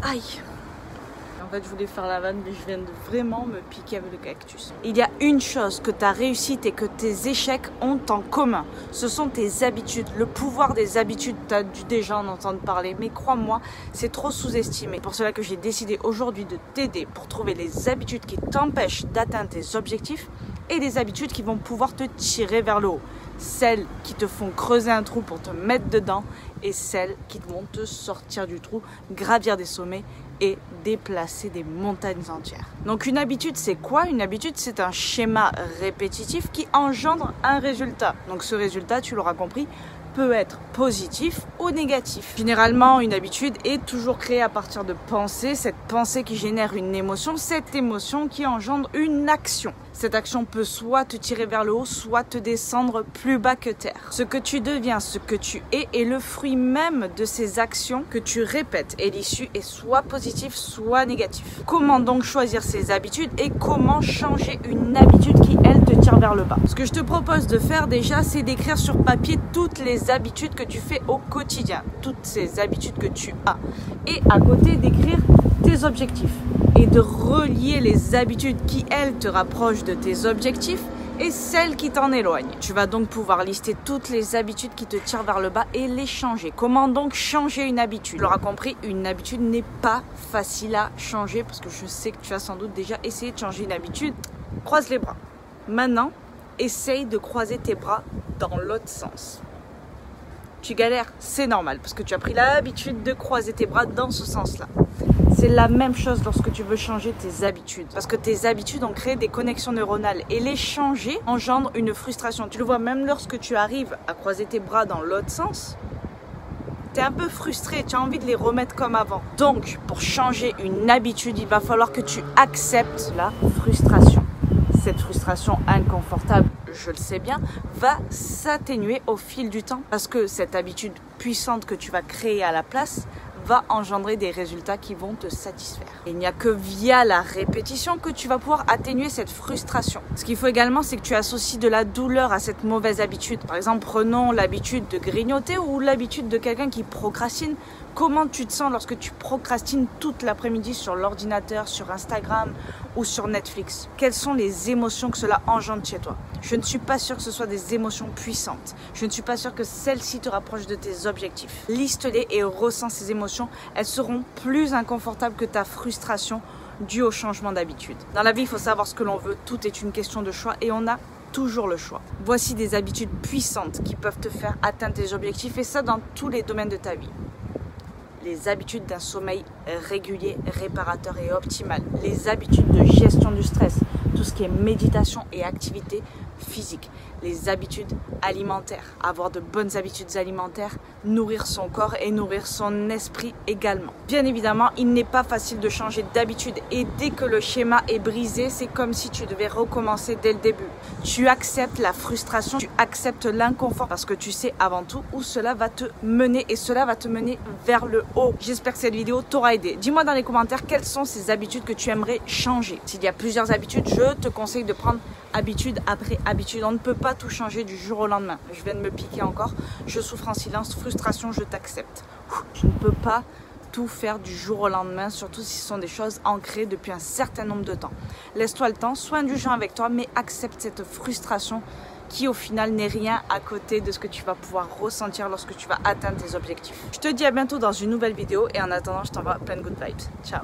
Aïe. En fait, je voulais faire la vanne, mais je viens de vraiment me piquer avec le cactus. Il y a une chose que ta réussite et que tes échecs ont en commun. Ce sont tes habitudes. Le pouvoir des habitudes, tu as dû déjà en entendre parler. Mais crois-moi, c'est trop sous-estimé. C'est pour cela que j'ai décidé aujourd'hui de t'aider pour trouver les habitudes qui t'empêchent d'atteindre tes objectifs et des habitudes qui vont pouvoir te tirer vers le haut. Celles qui te font creuser un trou pour te mettre dedans et celles qui vont te sortir du trou, gravir des sommets et déplacer des montagnes entières. Donc une habitude, c'est quoi? Une habitude, c'est un schéma répétitif qui engendre un résultat. Donc ce résultat, tu l'auras compris, peut être positif ou négatif. Généralement, une habitude est toujours créée à partir de pensées, cette pensée qui génère une émotion, cette émotion qui engendre une action. Cette action peut soit te tirer vers le haut, soit te descendre plus bas que terre. Ce que tu deviens, ce que tu es le fruit même de ces actions que tu répètes. Et l'issue est soit positive, soit négative. Comment donc choisir ces habitudes et comment changer une habitude qui, elle, te tire vers le bas? Ce que je te propose de faire déjà, c'est d'écrire sur papier toutes les habitudes que tu fais au quotidien. Toutes ces habitudes que tu as. Et à côté, d'écrire tes objectifs. Et de relier les habitudes qui, elles, te rapprochent de tes objectifs et celles qui t'en éloignent. Tu vas donc pouvoir lister toutes les habitudes qui te tirent vers le bas et les changer. Comment donc changer une habitude? Tu l'auras compris, une habitude n'est pas facile à changer parce que je sais que tu as sans doute déjà essayé de changer une habitude. Croise les bras. Maintenant, essaye de croiser tes bras dans l'autre sens. Tu galères, c'est normal parce que tu as pris l'habitude de croiser tes bras dans ce sens-là. C'est la même chose lorsque tu veux changer tes habitudes. Parce que tes habitudes ont créé des connexions neuronales. Et les changer engendre une frustration. Tu le vois même lorsque tu arrives à croiser tes bras dans l'autre sens. Tu es un peu frustré, tu as envie de les remettre comme avant. Donc, pour changer une habitude, il va falloir que tu acceptes la frustration. Cette frustration inconfortable, je le sais bien, va s'atténuer au fil du temps. Parce que cette habitude puissante que tu vas créer à la place va engendrer des résultats qui vont te satisfaire. Et il n'y a que via la répétition que tu vas pouvoir atténuer cette frustration. Ce qu'il faut également, c'est que tu associes de la douleur à cette mauvaise habitude. Par exemple, prenons l'habitude de grignoter ou l'habitude de quelqu'un qui procrastine. Comment tu te sens lorsque tu procrastines toute l'après-midi sur l'ordinateur, sur Instagram ou sur Netflix? Quelles sont les émotions que cela engendre chez toi? Je ne suis pas sûre que ce soit des émotions puissantes. Je ne suis pas sûre que celles-ci te rapprochent de tes objectifs. Liste-les et ressens ces émotions. Elles seront plus inconfortables que ta frustration due au changement d'habitude. Dans la vie, il faut savoir ce que l'on veut. Tout est une question de choix et on a toujours le choix. Voici des habitudes puissantes qui peuvent te faire atteindre tes objectifs et ça dans tous les domaines de ta vie. Les habitudes d'un sommeil régulier, réparateur et optimal. Les habitudes de gestion du stress. Tout ce qui est méditation et activité physique. Les habitudes alimentaires. Avoir de bonnes habitudes alimentaires. Nourrir son corps et nourrir son esprit également. Bien évidemment, il n'est pas facile de changer d'habitude. Et dès que le schéma est brisé, c'est comme si tu devais recommencer dès le début. Tu acceptes la frustration, tu acceptes l'inconfort parce que tu sais avant tout où cela va te mener et cela va te mener vers le haut. J'espère que cette vidéo t'aura aidé. Dis-moi dans les commentaires quelles sont ces habitudes que tu aimerais changer. S'il y a plusieurs habitudes, je te conseille de prendre habitude après habitude. On ne peut pas tout changer du jour au lendemain. Je viens de me piquer encore. Je souffre en silence. Frustration, je t'accepte. Je ne peux pas tout faire du jour au lendemain, surtout si ce sont des choses ancrées depuis un certain nombre de temps. Laisse-toi le temps, sois indulgent avec toi, mais accepte cette frustration qui au final n'est rien à côté de ce que tu vas pouvoir ressentir lorsque tu vas atteindre tes objectifs. Je te dis à bientôt dans une nouvelle vidéo et en attendant, je t'envoie plein de good vibes. Ciao!